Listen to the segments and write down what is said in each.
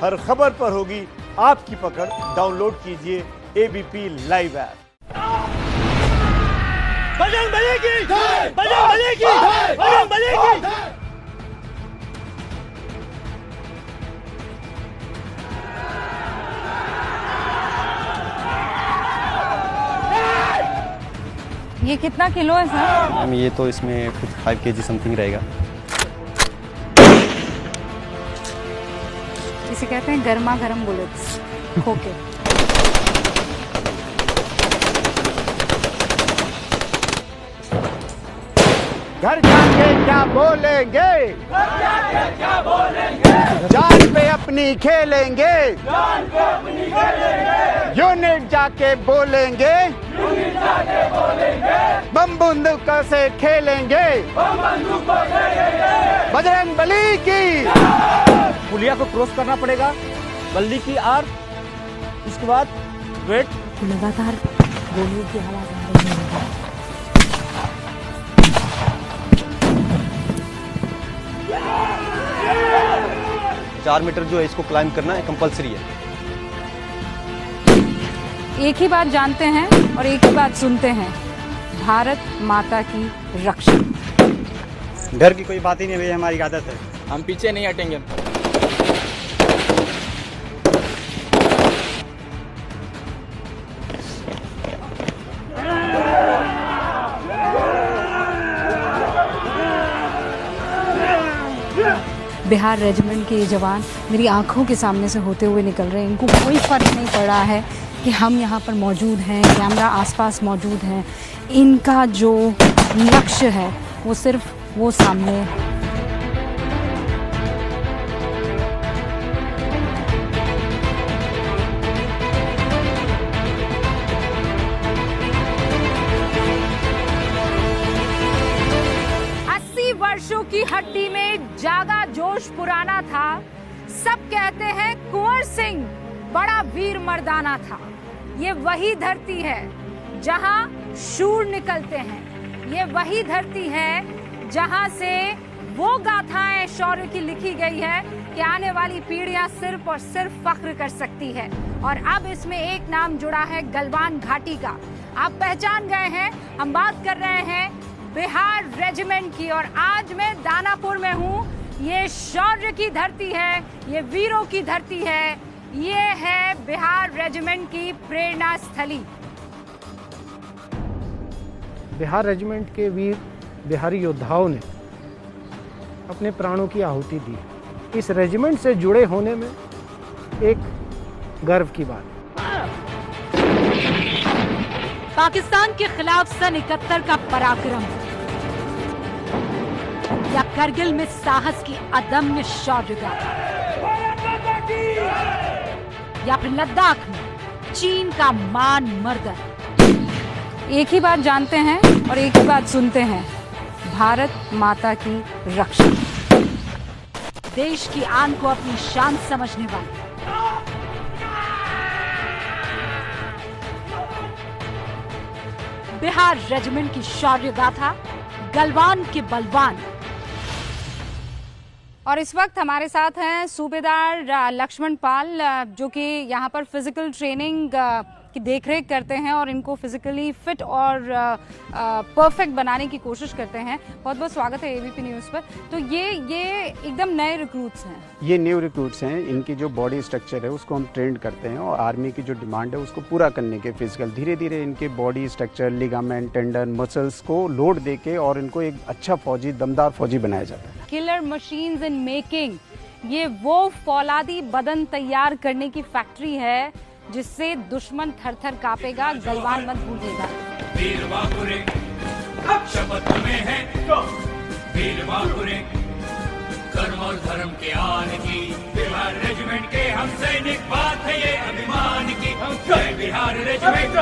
हर खबर पर होगी आपकी पकड़। डाउनलोड कीजिए ABP live app. Bajrang Bali की जय, बजरंग बली की जय, बजरंग बली की जय। ये कितना किलो है सर? मैम ये तो इसमें 5 kg समथिंग रहेगा। इसे कहते हैं गर्मा गर्म बुलेट्स। ओके। घर जाके क्या बोलेंगे, घर जाके क्या बोलेंगे, जान पे अपनी खेलेंगे, जान पे अपनी खेलेंगे, यूनिट जाके बोलेंगे, यूनिट जाके बोलेंगे, बम बंदूक से खेलेंगे, बम बंदूक को खेलेंगे। बजरंग बली की। पुलिया को क्रॉस करना पड़ेगा, बल्ली की आर, उसके बाद वेट। लगातार गोलियों की आवाज आ रही है। 4 मीटर जो है इसको क्लाइंब करना है, कंपलसरी है। एक ही बात जानते हैं और एक ही बात सुनते हैं, भारत माता की रक्षा। डर की कोई बात ही नहीं भैया, हमारी आदत है, हम पीछे नहीं हटेंगे। बिहार रेजिमेंट के ये जवान मेरी आंखों के सामने से होते हुए निकल रहे हैं। इनको कोई फर्क नहीं पड़ रहा है कि हम यहाँ पर मौजूद हैं, कैमरा आसपास मौजूद हैं। इनका जो लक्ष्य है वो सिर्फ वो सामने वर्षों की हड्डी में जागा जोश पुराना था। सब कहते हैं कुंवर सिंह बड़ा वीर मर्दाना था। ये वही धरती है जहां शूर निकलते हैं। ये वही धरती है जहां से वो गाथाएं शौर्य की लिखी गई है कि आने वाली पीढ़ियां सिर्फ और सिर्फ फख्र कर सकती है। और अब इसमें एक नाम जुड़ा है गलवान घाटी का। आप पहचान गए हैं, हम बात कर रहे हैं बिहार रेजिमेंट की। और आज मैं दानापुर में हूँ। ये शौर्य की धरती है, ये वीरों की धरती है, ये है बिहार रेजिमेंट की प्रेरणा स्थली। बिहार रेजिमेंट के वीर बिहारी योद्धाओं ने अपने प्राणों की आहुति दी। इस रेजिमेंट से जुड़े होने में एक गर्व की बात। पाकिस्तान के खिलाफ सन 71 का पराक्रम या करगिल में साहस की अदम्य शौर्य गाथा, या फिर लद्दाख में चीन का मान मर्दन। एक ही बात जानते हैं और एक ही बात सुनते हैं, भारत माता की रक्षा। देश की आन को अपनी शान समझने वाले बिहार रेजिमेंट की शौर्य गाथा, गलवान के बलवान। और इस वक्त हमारे साथ हैं सूबेदार लक्ष्मण पाल, जो कि यहाँ पर फिजिकल ट्रेनिंग की देखरेख करते हैं और इनको फिजिकली फिट और परफेक्ट बनाने की कोशिश करते हैं। बहुत बहुत स्वागत है एबीपी न्यूज़ पर। तो ये एकदम नए रिक्रूट्स हैं। ये न्यू रिक्रूट्स हैं। इनकी जो बॉडी स्ट्रक्चर है उसको हम ट्रेंड करते हैं और आर्मी की जो डिमांड है उसको पूरा करने के फिजिकल धीरे धीरे इनके body structure, ligament, tendon, muscles को लोड देके और इनको एक अच्छा फौजी, दमदार फौजी बनाया जाता है। किलर मशीन्स इन मेकिंग, ये वो फौलादी बदन तैयार करने की फैक्ट्री है जिससे दुश्मन थर थर कांपेगा, गलवान मत भूलिएगा। वीर बाकुरे शपथ में है, वीर बाकुरे कर्म और धर्म के आन की, बिहार रेजिमेंट के हम सैनिक, बात है ये अभिमान की। जय बिहार रेजिमेंट,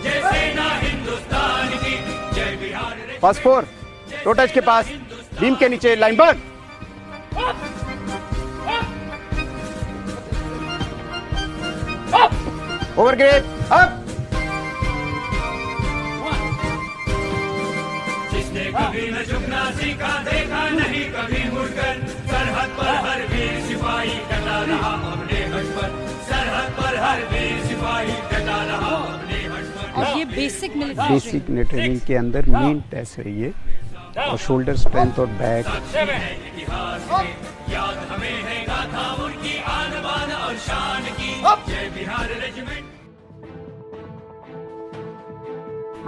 जय सेना हिंदुस्तान की, जय बिहार रेजिमेंट। फास्ट 4 टोटच के पास, बीम के नीचे लाइन बर्न। ओवरग्रेड अप। जिसने कभी न झुकना सीखा, देखा नहीं कभी मुड़कर, सरहद पर हर वीर सिपाही कटा रहा अपने हट पर, सरहद पर हर वीर सिपाही डटा रहा अपने हट पर। और ये बेसिक मिलिट्री बेसिक ट्रेनिंग के अंदर मेन टेस्ट है ये, और शोल्डर स्ट्रेंथ और बैक। इतिहास में याद हमें है गाथा उनकी आन बान और शान की, जय बिहार रेजिमेंट।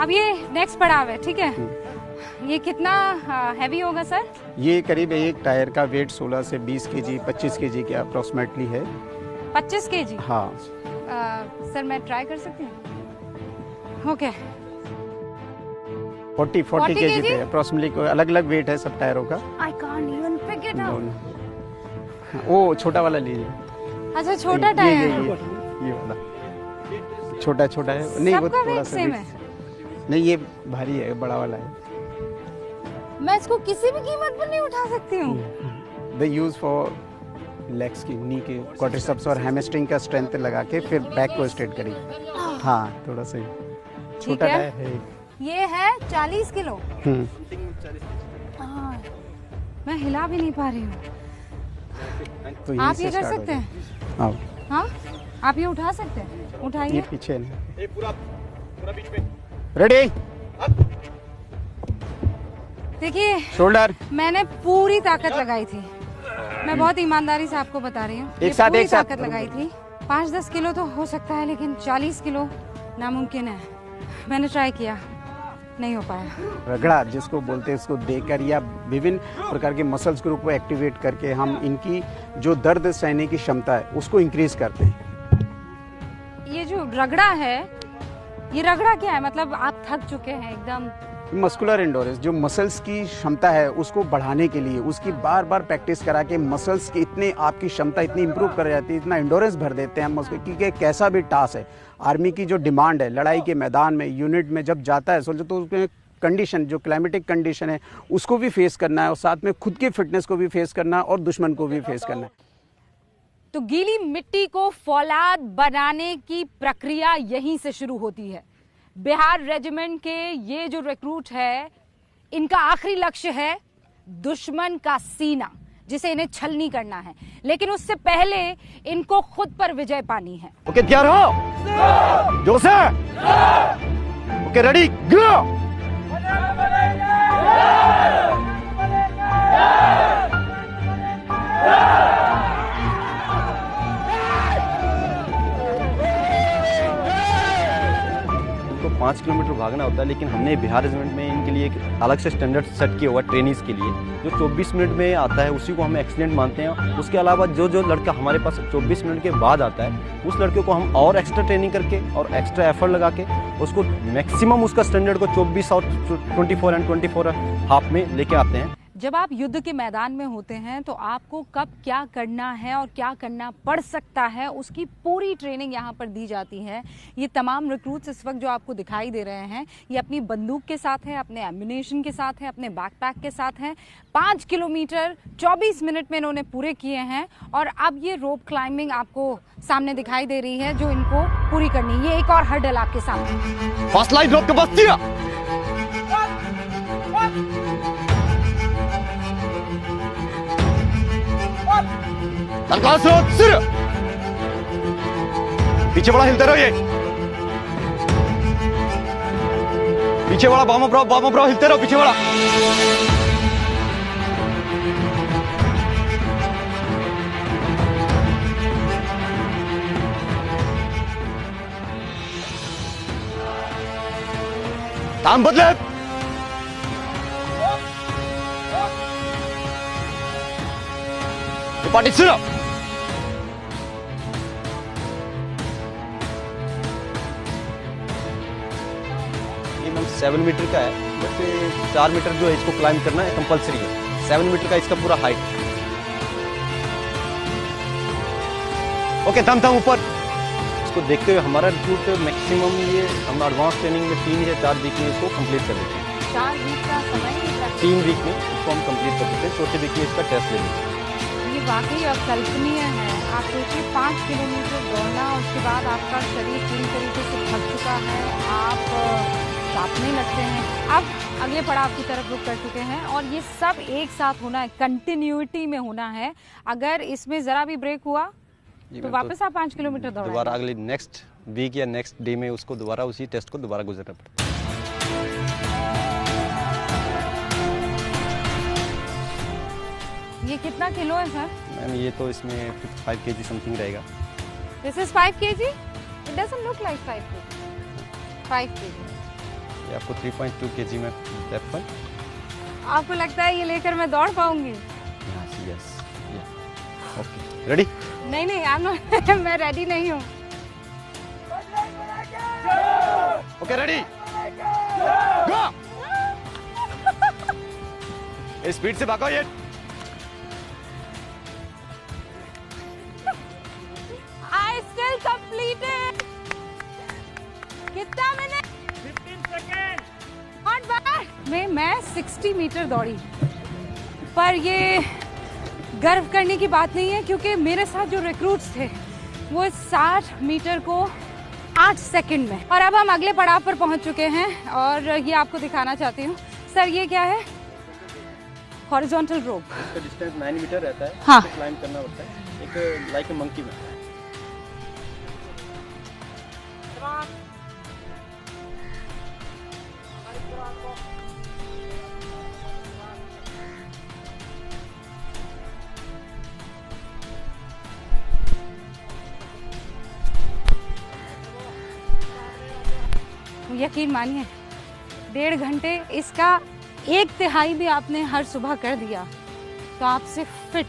अब ये नेक्स्ट पड़ाव है, ठीक है। ये कितना हैवी होगा सर? ये करीब एक टायर का वेट 16 से 20 केजी 25 केजी के अप्रोक्सीमेटली है। 25 केजी? हाँ सर मैं ट्राई कर सकती हूँ? ओके। 40 केजी पे अप्रोक्सीमेटली। अलग अलग वेट है सब टायरों का। I can't even pick it up. वो छोटा वाला लीजिए। अच्छा छोटा टायर। ये वाला छोटा छोटा है। नहीं वो थोड़ा सा सेम है। नहीं ये भारी है, बड़ा वाला है। मैं इसको किसी भी कीमत पर नहीं उठा सकती हूँ। द यूज फॉर लेग्स की, नी के क्वाड्रिसेप्स और हैमस्ट्रिंग का स्ट्रेंथ लगा के फिर बैक को स्ट्रेट करी। हाँ थोड़ा सा छोटा टायर है। ये है 40 किलो। मैं हिला भी नहीं पा रही हूँ। तो आप ये कर सकते हैं? हाँ आप ये उठा सकते हैं? उठाइए। ये पीछे रेडी। देखिए शोल्डर मैंने पूरी ताकत लगाई थी। मैं बहुत ईमानदारी से आपको बता रही हूँ। एक साथ ताकत लगाई थी। 5-10 किलो तो हो सकता है, लेकिन 40 किलो नामुमकिन है। मैंने ट्राई किया, नहीं हो पाया। रगड़ा जिसको बोलते हैं, उसको देकर या विभिन्न प्रकार के मसल्स ग्रुप को एक्टिवेट करके हम इनकी जो दर्द सहने की क्षमता है उसको इंक्रीज करते हैं। ये जो रगड़ा है, ये रगड़ा क्या है? मतलब आप थक चुके हैं एकदम। मस्कुलर एंडोरेंस, जो मसल्स की क्षमता है उसको बढ़ाने के लिए उसकी बार बार प्रैक्टिस करा के मसल्स की इतने आपकी क्षमता इतनी इंप्रूव कर जाती है, इतना एंडोरेंस भर देते हैं मस्कुलर, क्योंकि कैसा भी टास्क है, आर्मी की जो डिमांड है लड़ाई के मैदान में यूनिट में जब जाता है सोचो तो उसमें कंडीशन जो क्लाइमेटिक कंडीशन है उसको भी फेस करना है और साथ में खुद की फिटनेस को भी फेस करना है और दुश्मन को भी फेस करना है। तो गीली मिट्टी को फौलाद बनाने की प्रक्रिया यहीं से शुरू होती है। बिहार रेजिमेंट के ये जो रिक्रूट है, इनका आखिरी लक्ष्य है दुश्मन का सीना, जिसे इन्हें छलनी करना है। लेकिन उससे पहले इनको खुद पर विजय पानी है। ओके तैयार हो? जोश है? ओके रेडी गो। तो 5 किलोमीटर भागना होता है, लेकिन हमने बिहार रेजिमेंट में इनके लिए एक अलग से स्टैंडर्ड सेट किया हुआ ट्रेनिंग्स के लिए। जो 24 मिनट में आता है उसी को हम एक्सीलेंट मानते हैं। उसके अलावा जो जो लड़का हमारे पास 24 मिनट के बाद आता है उस लड़के को हम और एक्स्ट्रा ट्रेनिंग करके और एक्स्ट्रा एफर्ट लगा के उसको मैक्सिमम उसका स्टैंडर्ड को 24 और 24 एंड 24 हाफ में लेके आते हैं। जब आप युद्ध के मैदान में होते हैं तो आपको कब क्या करना है और क्या करना पड़ सकता है, उसकी पूरी ट्रेनिंग यहाँ पर दी जाती है। ये तमाम रिक्रूट्स इस वक्त जो आपको दिखाई दे रहे हैं, ये अपनी बंदूक के साथ है, अपने एम्युनिशन के साथ है, अपने बैकपैक के साथ हैं। 5 किलोमीटर 24 मिनट में इन्होंने पूरे किए हैं और अब ये रोप क्लाइंबिंग आपको सामने दिखाई दे रही है जो इनको पूरी करनी है। ये एक और हर्डल आपके सामने। फर्स्ट लाइन रोप के बस दिया। पीछे बड़ा हिलते रहो, ये पीछे वाला बाम ब्रो हिलते रहो, पीछे वाला। काम बदले। पार्टी सुनो। ये मैम 7 मीटर का है, वैसे 4 मीटर जो है इसको क्लाइंब करना है कंपलसरी है। 7 मीटर का इसका पूरा हाइट। ओके दम दम ऊपर। इसको देखते हुए हमारा रिक्रूट मैक्सिमम ये हम एडवांस ट्रेनिंग में 3 या 4 वीक में इसको कंप्लीट कर देते हैं। 4 वीक का समय नहीं लगता। 3 वीक में इसको हम कंप्लीट कर देते हैं। चौथे वीक में इसका टेस्ट ले लेते हैं। ये वाकई अकल्पनीय है। आप सोचिए 5 किलोमीटर दौड़ना, उसके बाद आपका शरीर पूरी तरीके से थक चुका है, आप कांपने लगते हैं। अब अगले पड़ाव की तरफ रुख कर चुके हैं और ये सब एक साथ होना है, कंटिन्यूटी में होना है। अगर इसमें ज़रा भी ब्रेक हुआ जी, तो मैम, वापस आप 5 किलोमीटर दौड़ाएंगे? दोबारा अगले नेक्स्ट वीक या नेक्स्ट डे में उसको दोबारा उसी टेस्ट को दोबारा गुजरना पड़ता है। ये कितना किलो है सर? मैम ये तो इसमें 55 kg समथिंग रहेगा। This is 5 kg? It doesn't look like 5 kg। 5 kg। ये आपको 3.2 kg में एप्पल। आपको लगता है ये लेकर मैं दौड़ पाऊंगी? Yes, okay, ready? नहीं नहीं, आई एम नॉट मैं रेडी नहीं हूँ। ओके, रेडी, गो। स्पीड से भागो ये। I still completed. कितना मैंने? 15 सेकेंड। Not bad. मैं 60 मीटर दौड़ी, पर ये गर्व करने की बात नहीं है क्योंकि मेरे साथ जो रिक्रूट्स थे वो 60 मीटर को 8 सेकंड में। और अब हम अगले पड़ाव पर पहुंच चुके हैं और ये आपको दिखाना चाहती हूँ। सर ये क्या है? हॉरिजॉन्टल रोप। इसका डिस्टेंस 9 मीटर रहता है। हाँ। इसको क्लाइंब करना होता है एक लाइक ए मंकी में। यकीन मानिए 1.5 घंटे इसका 1/3 भी आपने हर सुबह कर दिया तो आपसे फिट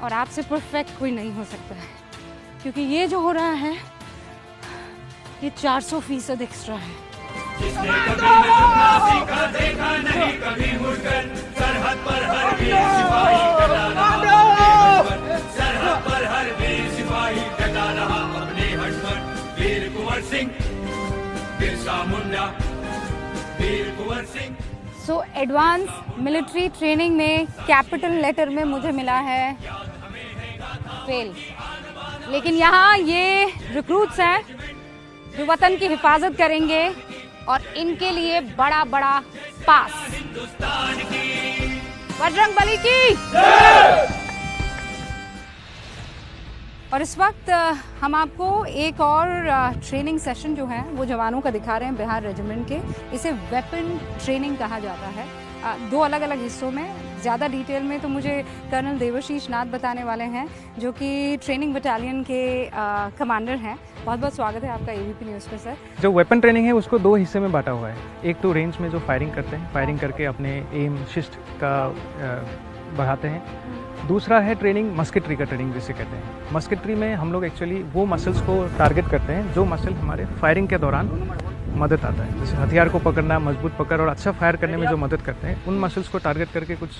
और आपसे परफेक्ट कोई नहीं हो सकता है, क्योंकि ये जो हो रहा है ये 400% एक्स्ट्रा है। जिसने कभी न झुकना सीखा, देखा नहीं कभी मुड़कर, सरहद पर हर वीर सिपाही डटा रहा, सरहद पर हर वीर सिपाही डटा रहा अपने हट पर। Veer Kunwar Singh, Birsa Munda, Veer Kunwar Singh. So advance military training में कैपिटल लेटर में मुझे मिला है फेल, लेकिन यहाँ ये रिक्रूट्स हैं जो वतन की हिफाजत करेंगे और इनके लिए बड़ा बड़ा पास। बजरंगबली की। और इस वक्त हम आपको एक और ट्रेनिंग सेशन जो है वो जवानों का दिखा रहे हैं बिहार रेजिमेंट के। इसे वेपन ट्रेनिंग कहा जाता है। 2 अलग अलग हिस्सों में, ज़्यादा डिटेल में तो मुझे कर्नल देवाशीष नाथ बताने वाले हैं जो कि ट्रेनिंग बटालियन के कमांडर हैं। बहुत बहुत स्वागत है आपका एबीपी न्यूज़ पे सर। जो वेपन ट्रेनिंग है उसको 2 हिस्से में बांटा हुआ है। एक तो रेंज में जो फायरिंग करते हैं, फायरिंग करके अपने एम शिस्ट का बढ़ाते हैं। दूसरा है ट्रेनिंग मस्केट्री का ट्रेनिंग जिसे कहते हैं। मस्केट्री में हम लोग एक्चुअली वो मसल्स को टारगेट करते हैं जो मसल हमारे फायरिंग के दौरान मदद आता है, जैसे हथियार को पकड़ना, मजबूत पकड़ और अच्छा फायर करने में जो मदद करते हैं, उन मसल्स को टारगेट करके कुछ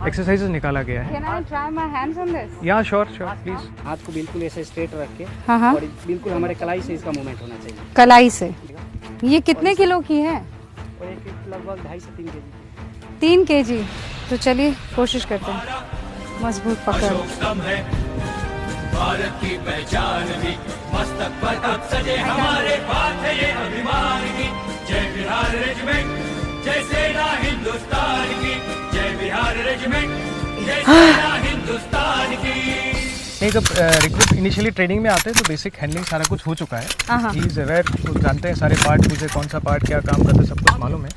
एक्सरसाइजेस निकाला गया है। Can I try my hands on this? या श्योर प्लीज। हाथ को बिल्कुल ऐसे स्ट्रेट रख के हाँ। और बिल्कुल हमारे कलाई से इसका मूवमेंट होना चाहिए। कलाई से। ये कितने किलो की है? और एक लगभग 2.5 से 3 kg। 3 kg। तो चलिए कोशिश करते हैं। मजबूत पकड़। अशोक स्तंभ है भारत की पहचान भी, मस्तक पर अब सजे हमारे बात है ये अभिमान की। जय बिहार रेजिमेंट, जय सेना हिंदुस्तान की। जय बिहार रेजिमेंट, जय सेना हिंदुस्तान की। नहीं, जब रिक्रूट इनिशियली ट्रेनिंग में आते हैं तो बेसिक हैंडलिंग सारा कुछ हो चुका है। ही इज अवेयर, वो जानते हैं सारे पार्ट, मुझे कौन सा पार्ट क्या काम करता है सब कुछ मालूम है।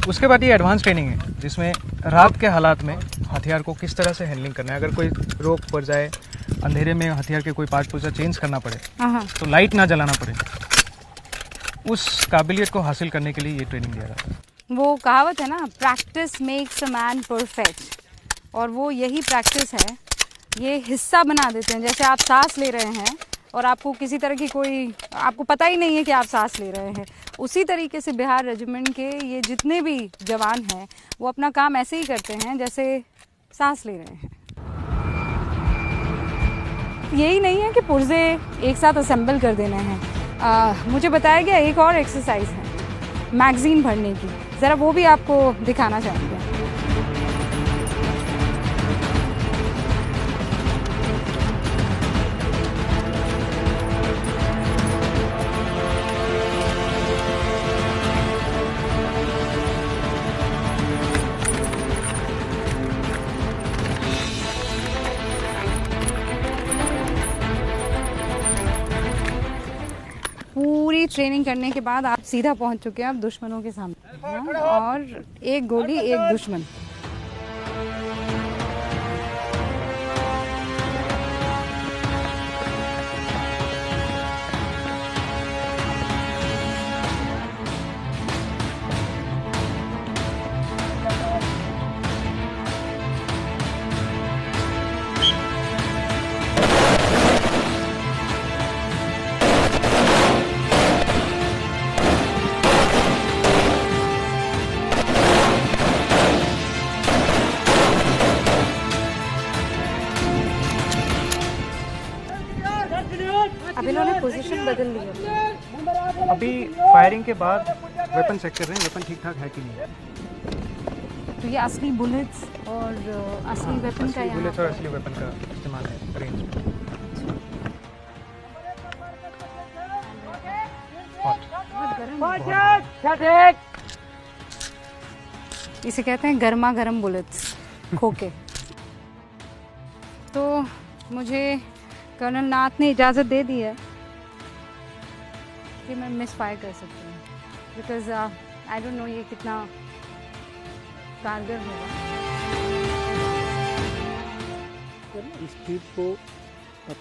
उसके बाद ये एडवांस ट्रेनिंग है जिसमें रात के हालात में हथियार को किस तरह से हैंडलिंग करना है। अगर कोई रोक पड़ जाए, अंधेरे में हथियार के कोई पार्ट पुर्जा चेंज करना पड़े तो लाइट ना जलाना पड़े, उस काबिलियत को हासिल करने के लिए ये ट्रेनिंग दिया जाता है। वो कहावत है ना, practice makes a man perfect, और वो यही प्रैक्टिस है। ये हिस्सा बना देते हैं। जैसे आप सांस ले रहे हैं और आपको किसी तरह की कोई, आपको पता ही नहीं है कि आप सांस ले रहे हैं, उसी तरीके से बिहार रेजिमेंट के ये जितने भी जवान हैं वो अपना काम ऐसे ही करते हैं जैसे सांस ले रहे हैं। यही नहीं है कि पुर्जे एक साथ असेंबल कर देने हैं। मुझे बताया गया एक और एक्सरसाइज है मैगजीन भरने की, ज़रा वो भी आपको दिखाना चाहेंगे। पूरी ट्रेनिंग करने के बाद आप सीधा पहुंच चुके हैं अब दुश्मनों के सामने। हाँ, और एक गोली एक दुश्मन। अब इन्होंने पोजीशन बदल ली है। अभी फायरिंग के बाद वेपन चेक कर रहे हैं, वेपन ठीक ठाक है कि नहीं। तो ये असली बुलेट्स और असली वेपन का यहाँ बुलेट्स और असली वेपन का इस्तेमाल है रेंज में। इसे कहते हैं गर्मा गर्म बुलेट्स, खोके। तो मुझे कर्नल नाथ ने इजाज़त दे दी है कि मैं मिस फायर कर सकती हूँ, बिकॉज आई डोंट नो ये कितना कारगर होगा। इस ट्यूब को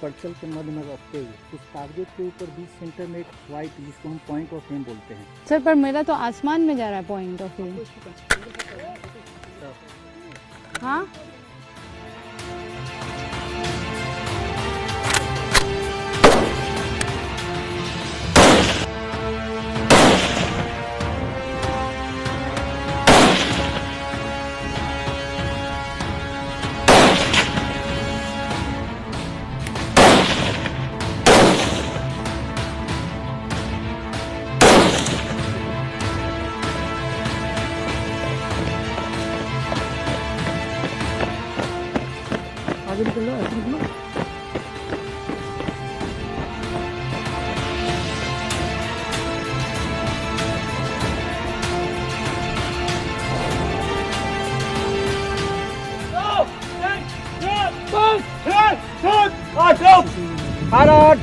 पर्चल के मध्य में रखते हुए उस टारगेट के ऊपर 20 सेंटर में एक वाइट, जिसको हम पॉइंट ऑफ एम बोलते हैं। सर पर मेरा तो आसमान में जा रहा है पॉइंट ऑफ एम। हाँ आगे निकल लो, ऐसे निकलो।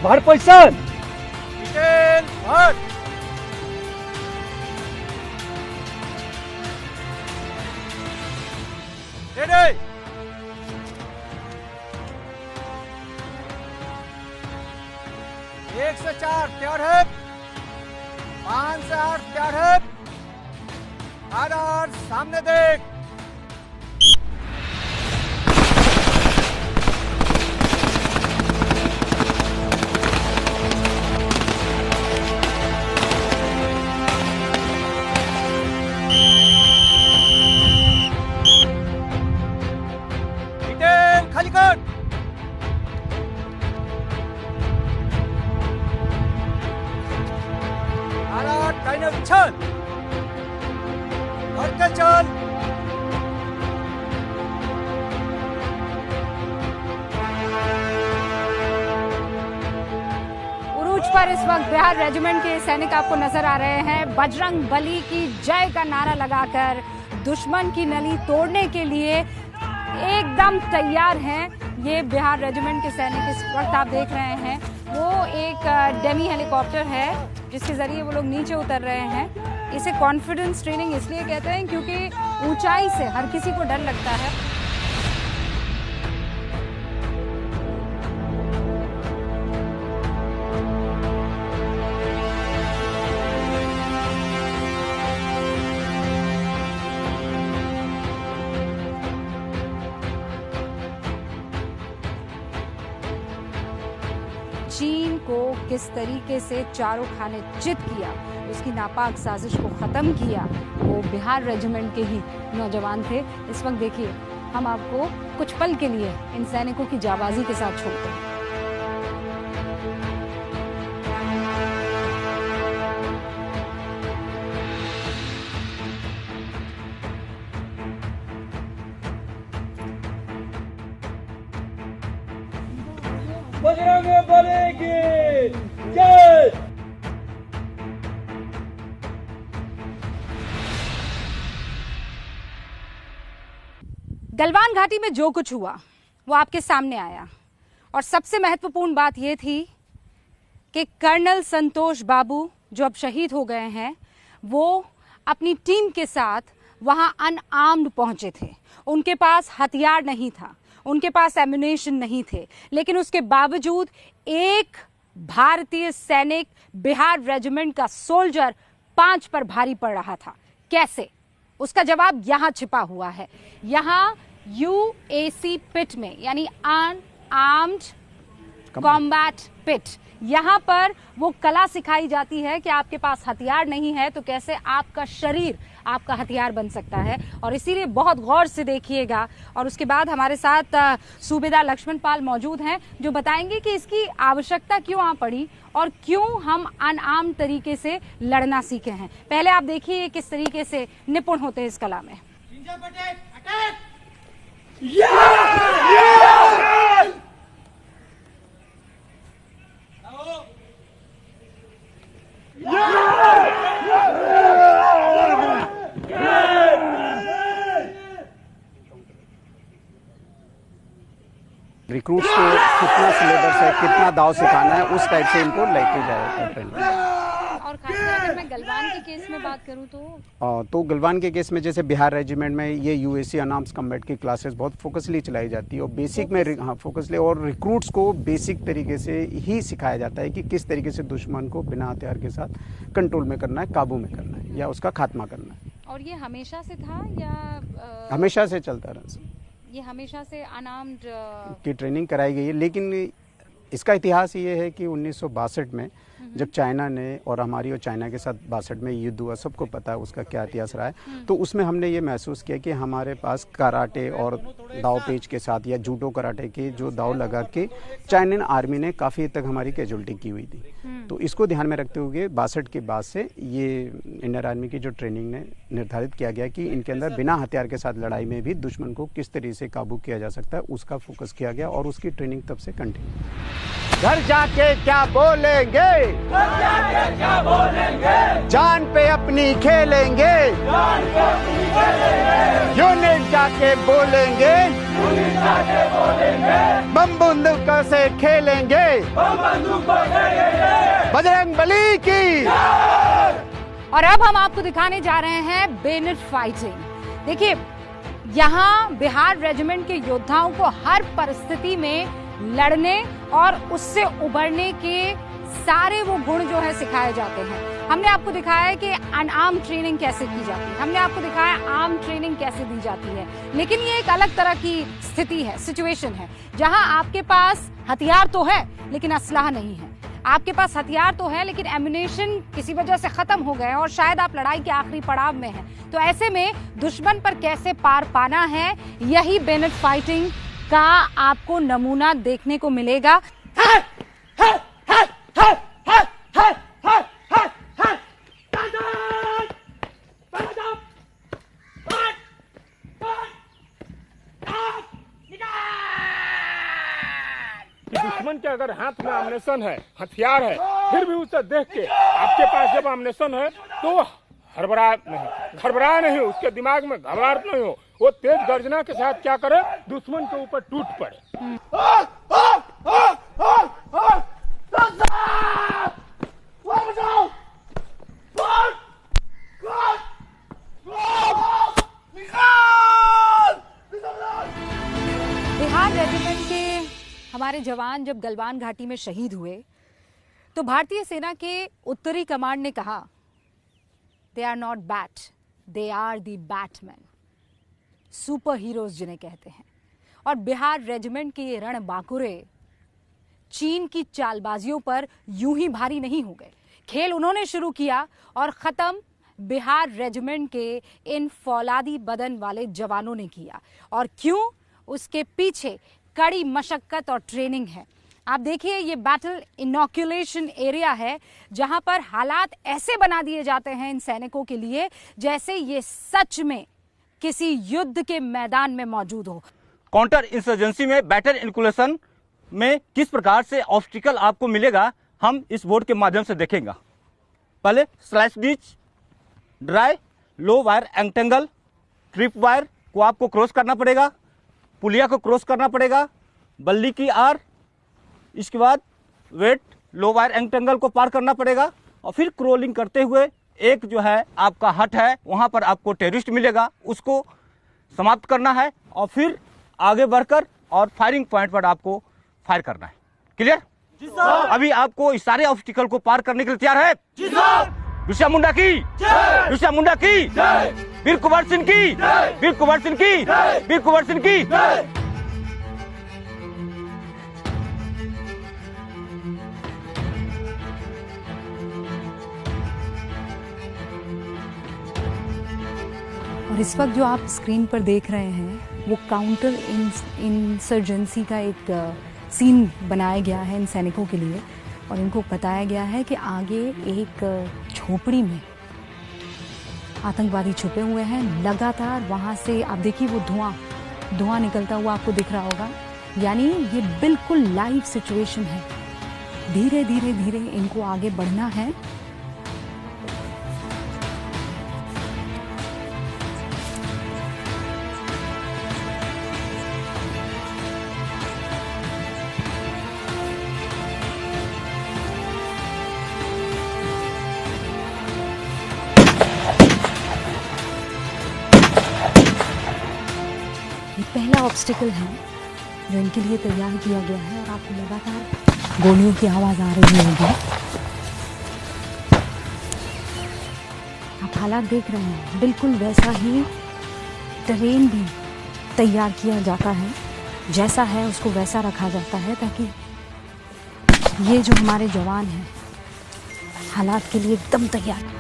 भर पोजीशन। एक से 4 तैयार है, 5 से 8 तैयार है। आधार सामने देख। डिटेल खाली कर। चल बढ़ चल। उरूज पर इस वक्त बिहार रेजिमेंट के सैनिक आपको नजर आ रहे हैं, बजरंग बली की जय का नारा लगाकर दुश्मन की नली तोड़ने के लिए एकदम तैयार हैं। ये बिहार रेजिमेंट के सैनिक इस वक्त आप देख रहे हैं, वो एक डेमी हेलीकॉप्टर है जिसके जरिए वो लोग नीचे उतर रहे हैं। इसे कॉन्फिडेंस ट्रेनिंग इसलिए कहते हैं क्योंकि ऊंचाई से हर किसी को डर लगता है। चीन को किस तरीके से चारों खाने चित किया, उसकी नापाक साजिश को ख़त्म किया, वो बिहार रेजिमेंट के ही नौजवान थे। इस वक्त देखिए, हम आपको कुछ पल के लिए इन सैनिकों की जाबाजी के साथ छोड़ते हैं। बजरंग बली की जय। गलवान घाटी में जो कुछ हुआ वो आपके सामने आया, और सबसे महत्वपूर्ण बात यह थी कि कर्नल संतोष बाबू जो अब शहीद हो गए हैं, वो अपनी टीम के साथ वहां अनआर्म्ड पहुंचे थे। उनके पास हथियार नहीं था, उनके पास एम्युनिशन नहीं थे, लेकिन उसके बावजूद एक भारतीय सैनिक, बिहार रेजिमेंट का सोल्जर 5 पर भारी पड़ रहा था। कैसे? उसका जवाब यहां छिपा हुआ है। यहां UAC पिट में, यानी अनआर्म्ड कॉम्बैट पिट, यहाँ पर वो कला सिखाई जाती है कि आपके पास हथियार नहीं है तो कैसे आपका शरीर आपका हथियार बन सकता है। और इसीलिए बहुत गौर से देखिएगा। और उसके बाद हमारे साथ सूबेदार लक्ष्मण पाल मौजूद हैं जो बताएंगे कि इसकी आवश्यकता क्यों आ पड़ी और क्यों हम अनआर्म्ड तरीके से लड़ना सीखे हैं। पहले आप देखिए किस तरीके से निपुण होते हैं इस कला में। रिक्रूट्स को कितना सिलेबस है, कितना दाव सिखाना है, उस टाइप से इनको लेके जाएगा ट्रेनिंग। और खासकर अगर मैं गलवान के केस में बात करूं तो गलवान के केस में जैसे बिहार रेजिमेंट में ये UAC अनआर्म्ड कम्बैट की क्लासेस बहुत फोकसली चलाई जाती है और बेसिक में फोकसली और रिक्रूट्स को बेसिक तरीके से ही सिखाया जाता है कि किस तरीके से दुश्मन को बिना हथियार के साथ कंट्रोल में करना है, काबू में करना है या उसका खात्मा करना है। और ये हमेशा से था या हमेशा से चलता रहा? ये हमेशा से अनआर्म्ड की ट्रेनिंग कराई गई है, लेकिन इसका इतिहास ये है कि 1962 में जब चाइना ने और हमारी और चाइना के साथ 62 में युद्ध हुआ, सबको पता है उसका क्या इतिहास रहा है। तो उसमें हमने ये महसूस किया कि हमारे पास कराटे और दाव पेच के साथ या जूडो कराटे के जो दाव लगा के चाइनीन आर्मी ने काफ़ी हद तक हमारी कैजुअल्टी की हुई थी। तो इसको ध्यान में रखते हुए 62 के बाद से ये इंडियन आर्मी की जो ट्रेनिंग ने निर्धारित किया गया कि इनके अंदर बिना हथियार के साथ लड़ाई में भी दुश्मन को किस तरीके से काबू किया जा सकता है, उसका फोकस किया गया और उसकी ट्रेनिंग तब से कंटिन्यू। घर जाके क्या बोलेंगे, जान पे अपनी खेलेंगे, यूनिट जाके बोलेंगे, बम बंदूक से खेलेंगे, बजरंग बली की। और अब हम आपको दिखाने जा रहे हैं बेनेट फाइटिंग। देखिए, यहाँ बिहार रेजिमेंट के योद्धाओं को हर परिस्थिति में लड़ने और उससे उबरने के सारे वो गुण जो है सिखाए जाते हैं। हमने आपको दिखाया है कि अनआर्म ट्रेनिंग कैसे की जाती है, हमने आपको दिखाया आर्म ट्रेनिंग कैसे दी जाती है, लेकिन ये एक अलग तरह की स्थिति है, सिचुएशन है, जहां आपके पास हथियार तो है लेकिन असलाह नहीं है। आपके पास हथियार तो है लेकिन एम्युनिशन किसी वजह से खत्म हो गए और शायद आप लड़ाई के आखिरी पड़ाव में हैं। तो ऐसे में दुश्मन पर कैसे पार पाना है, यही बेनेट फाइटिंग का आपको नमूना देखने को मिलेगा। दुश्मन के अगर हाथ में आम्नेशन है, हथियार है, फिर भी उसे देख के आपके पास जब आम्नेशन है तो घबराए नहीं, उसके दिमाग में घबराहट नहीं हो, वो तेज गर्जना के साथ क्या करे, दुश्मन के ऊपर टूट पड़े। बिहार रेजिमेंट के हमारे जवान जब गलवान घाटी में शहीद हुए तो भारतीय सेना के उत्तरी कमांड ने कहा, they are not bat, they are the Batman, super heroes जिन्हें कहते हैं। और बिहार रेजिमेंट के ये रणबांकुरे चीन की चालबाजियों पर यूं ही भारी नहीं हो गए। खेल उन्होंने शुरू किया और खत्म बिहार रेजिमेंट के इन फौलादी बदन वाले जवानों ने किया। और क्यों? उसके पीछे कड़ी मशक्कत और ट्रेनिंग है। आप देखिए, ये बैटल इनॉक्यूलेशन एरिया है जहां पर हालात ऐसे बना दिए जाते हैं इन सैनिकों के लिए जैसे ये सच में किसी युद्ध के मैदान में मौजूद हो। काउंटर इंसर्जेंसी में बैटल इनॉक्यूलेशन में किस प्रकार से ऑब्स्टिकल आपको मिलेगा, हम इस बोर्ड के माध्यम से देखेंगे। पहले स्लैश डिच, ड्राई, लो वायर एंगटेंगल, ट्रिप वायर को आपको क्रॉस करना पड़ेगा, पुलिया को क्रॉस करना पड़ेगा, बल्ली की आर, इसके बाद वेट लो वायर एंगल को पार करना पड़ेगा और फिर क्रोलिंग करते हुए एक जो है आपका हट है वहाँ पर आपको टेररिस्ट मिलेगा, उसको समाप्त करना है और फिर आगे बढ़कर और फायरिंग पॉइंट पर आपको फायर करना है। क्लियर? अभी आपको इस सारे ऑब्स्टिकल को पार करने के लिए तैयार है? बिरसा मुंडा की, बिरसा मुंडा की, वीर कुंवर सिंह की, वीर कुंवर सिंह की, वीर कुंवर सिंह की। और इस वक्त जो आप स्क्रीन पर देख रहे हैं वो काउंटर इंसर्जेंसी का एक सीन बनाया गया है इन सैनिकों के लिए, और इनको बताया गया है कि आगे एक झोपड़ी में आतंकवादी छुपे हुए हैं। लगातार वहाँ से आप देखिए वो धुआं निकलता हुआ आपको दिख रहा होगा, यानी ये बिल्कुल लाइव सिचुएशन है। धीरे धीरे धीरे इनको आगे बढ़ना है। पहला ऑब्स्टिकल है जो इनके लिए तैयार किया गया है और आपको लगातार गोलियों की आवाज़ आ रही होगी। आप हालात देख रहे हैं, बिल्कुल वैसा ही ट्रेन भी तैयार किया जाता है, जैसा है उसको वैसा रखा जाता है ताकि ये जो हमारे जवान हैं हालात के लिए एकदम तैयार।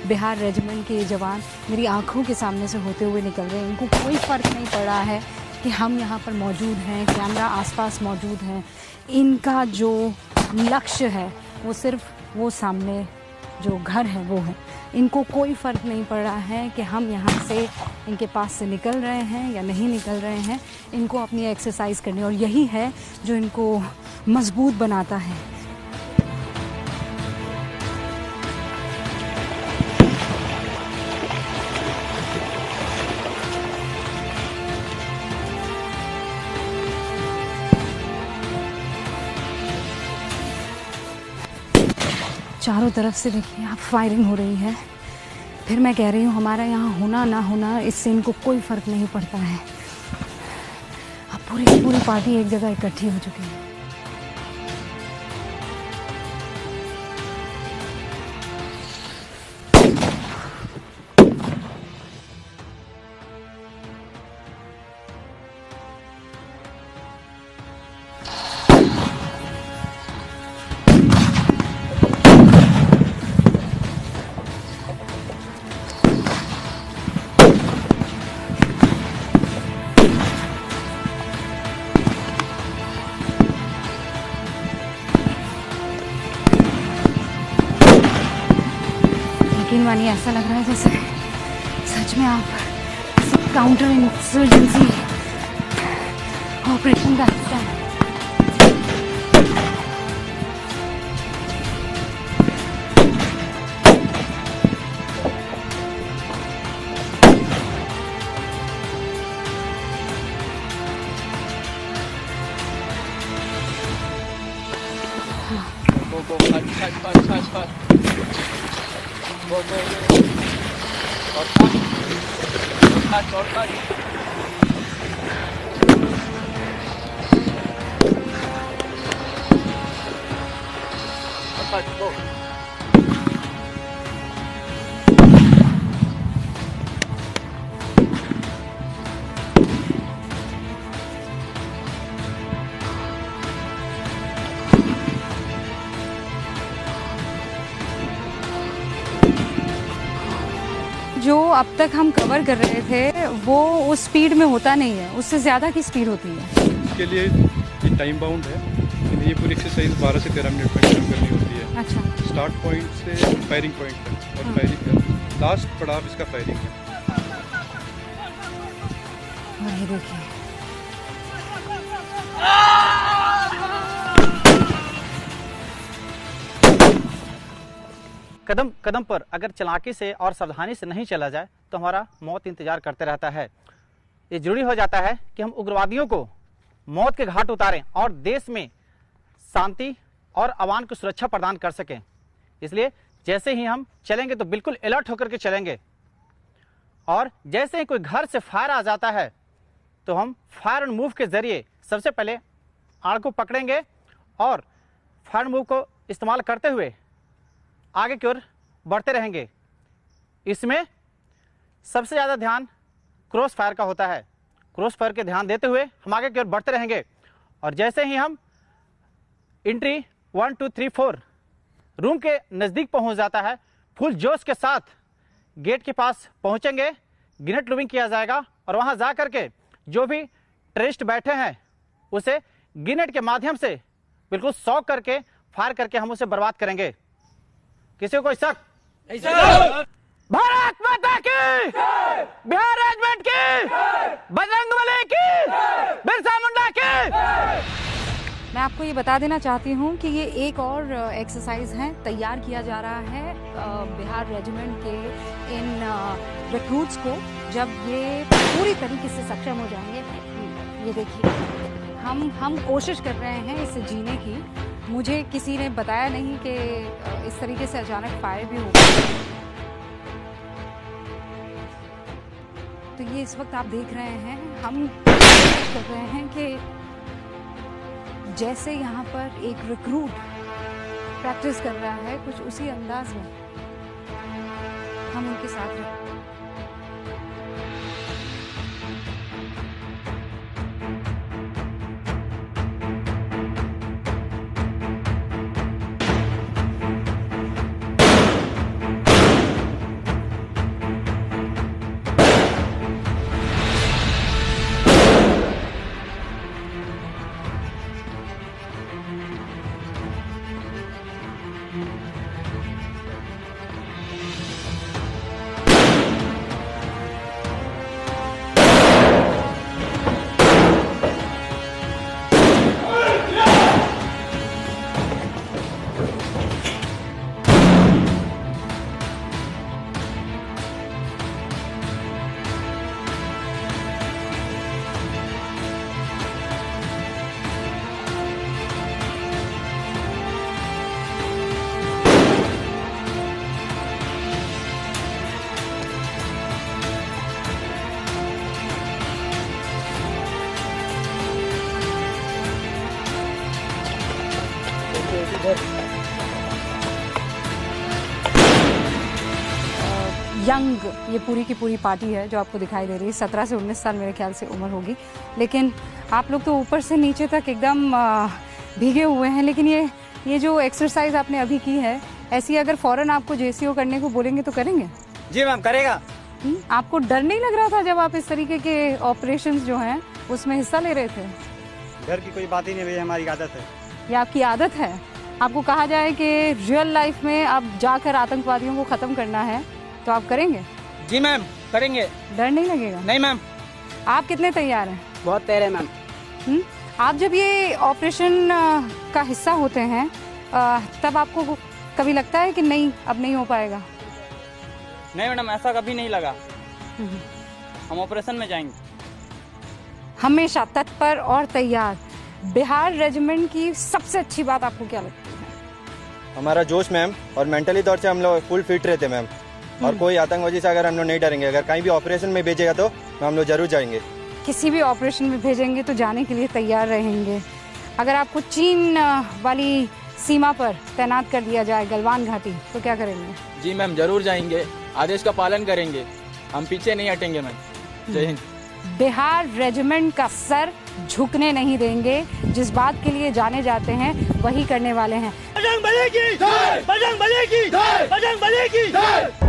बिहार रेजिमेंट के जवान मेरी आंखों के सामने से होते हुए निकल रहे हैं। इनको कोई फ़र्क नहीं पड़ रहा है कि हम यहाँ पर मौजूद हैं, कैमरा आसपास मौजूद हैं। इनका जो लक्ष्य है वो सिर्फ वो सामने जो घर है वो है। इनको कोई फ़र्क नहीं पड़ रहा है कि हम यहाँ से इनके पास से निकल रहे हैं या नहीं निकल रहे हैं। इनको अपनी एक्सरसाइज करनी, और यही है जो इनको मजबूत बनाता है। चारों तरफ से देखिए आप फायरिंग हो रही है। फिर मैं कह रही हूँ हमारा यहाँ होना ना होना इससे इनको कोई फ़र्क नहीं पड़ता है। अब पूरी की पूरी पार्टी एक जगह इकट्ठी हो चुकी है। मानिए ऐसा लग रहा है जैसे सच में आप काउंटर इंसर्जेंसी ऑपरेशन का हिस्सा है। जो अब तक हम कवर कर रहे थे वो उस स्पीड में होता नहीं है, उससे ज़्यादा की स्पीड होती है। इसके लिए ये टाइम बाउंड है, ये पूरी एक्सरसाइज 12 से 13 मिनट में शुरू करनी होती है। अच्छा। स्टार्ट पॉइंट से फायरिंग पॉइंट तक, और फायरिंग लास्ट पड़ाव इसका फायरिंग है। और ये देखिए कदम कदम पर अगर चालाकी से और सावधानी से नहीं चला जाए तो हमारा मौत इंतजार करते रहता है। ये जरूरी हो जाता है कि हम उग्रवादियों को मौत के घाट उतारें और देश में शांति और अवान को सुरक्षा प्रदान कर सकें। इसलिए जैसे ही हम चलेंगे तो बिल्कुल अलर्ट होकर के चलेंगे, और जैसे ही कोई घर से फायर आ जाता है तो हम फायर एंड मूव के जरिए सबसे पहले आड़ को पकड़ेंगे और फायर एंड मूव को इस्तेमाल करते हुए आगे की ओर बढ़ते रहेंगे। इसमें सबसे ज़्यादा ध्यान क्रॉस फायर का होता है। क्रॉस फायर के ध्यान देते हुए हम आगे की ओर बढ़ते रहेंगे, और जैसे ही हम एंट्री 1 2 3 4 रूम के नज़दीक पहुंच जाता है, फुल जोश के साथ गेट के पास पहुंचेंगे, ग्रेनेड लोडिंग किया जाएगा और वहां जा करके जो भी टेररिस्ट बैठे हैं उसे ग्रेनेड के माध्यम से बिल्कुल शॉक करके फायर करके हम उसे बर्बाद करेंगे। किसी को कोई शक? भारत माता की, बिहार रेजिमेंट की, बजरंगबली की, बिरसा मुंडा की। मैं आपको ये बता देना चाहती हूँ कि ये एक और एक्सरसाइज है, तैयार किया जा रहा है बिहार रेजिमेंट के इन रिक्रूट्स को, जब ये पूरी तरीके से सक्षम हो जाएंगे। ये देखिए हम कोशिश कर रहे हैं इसे जीने की। मुझे किसी ने बताया नहीं कि इस तरीके से अचानक फायर भी होगा। तो ये इस वक्त आप देख रहे हैं, हम कोशिश कर रहे हैं कि जैसे यहाँ पर एक रिक्रूट प्रैक्टिस कर रहा है कुछ उसी अंदाज में हम उनके साथ रहें। यंग ये पूरी की पूरी पार्टी है जो आपको दिखाई दे रही है। 17 से 19 साल मेरे ख्याल से उम्र होगी, लेकिन आप लोग तो ऊपर से नीचे तक एकदम भीगे हुए हैं। लेकिन ये जो एक्सरसाइज आपने अभी की है, ऐसी अगर फौरन आपको जेसीओ करने को बोलेंगे तो करेंगे? जी मैम, करेगा। आपको डर नहीं लग रहा था जब आप इस तरीके के ऑपरेशंस जो हैं उसमें हिस्सा ले रहे थे? डर की कोई बात ही नहीं भैया, हमारी आदत है। ये आपकी आदत है? आपको कहा जाए कि रियल लाइफ में अब जाकर आतंकवादियों को खत्म करना है तो आप करेंगे? जी मैम, करेंगे। डर नहीं लगेगा? नहीं मैम। आप कितने तैयार हैं? बहुत तैयार है मैम। आप जब ये ऑपरेशन का हिस्सा होते हैं तब आपको कभी लगता है कि नहीं अब नहीं हो पाएगा? नहीं मैडम, ऐसा कभी नहीं लगा। हम ऑपरेशन में जाएंगे। हमेशा तत्पर और तैयार। बिहार रेजिमेंट की सबसे अच्छी बात आपको क्या लगती है? हमारा जोश मैम, और मेंटली तौर से हम लोग फुल फिट रहते मैम, और कोई आतंकवादी से अगर हम लोग नहीं डरेंगे। अगर कहीं भी ऑपरेशन में भेजेगा तो हम लोग जरूर जाएंगे। किसी भी ऑपरेशन में भेजेंगे तो जाने के लिए तैयार रहेंगे। अगर आपको चीन वाली सीमा पर तैनात कर दिया जाए, गलवान घाटी, तो क्या करेंगे? जी मैम, जरूर जाएंगे, आदेश का पालन करेंगे, हम पीछे नहीं हटेंगे मैम। जय हिंद। बिहार रेजिमेंट का सर झुकने नहीं देंगे। जिस बात के लिए जाने जाते हैं वही करने वाले हैं। बजरंगबली की जय! बजरंगबली की जय! बजरंगबली की जय!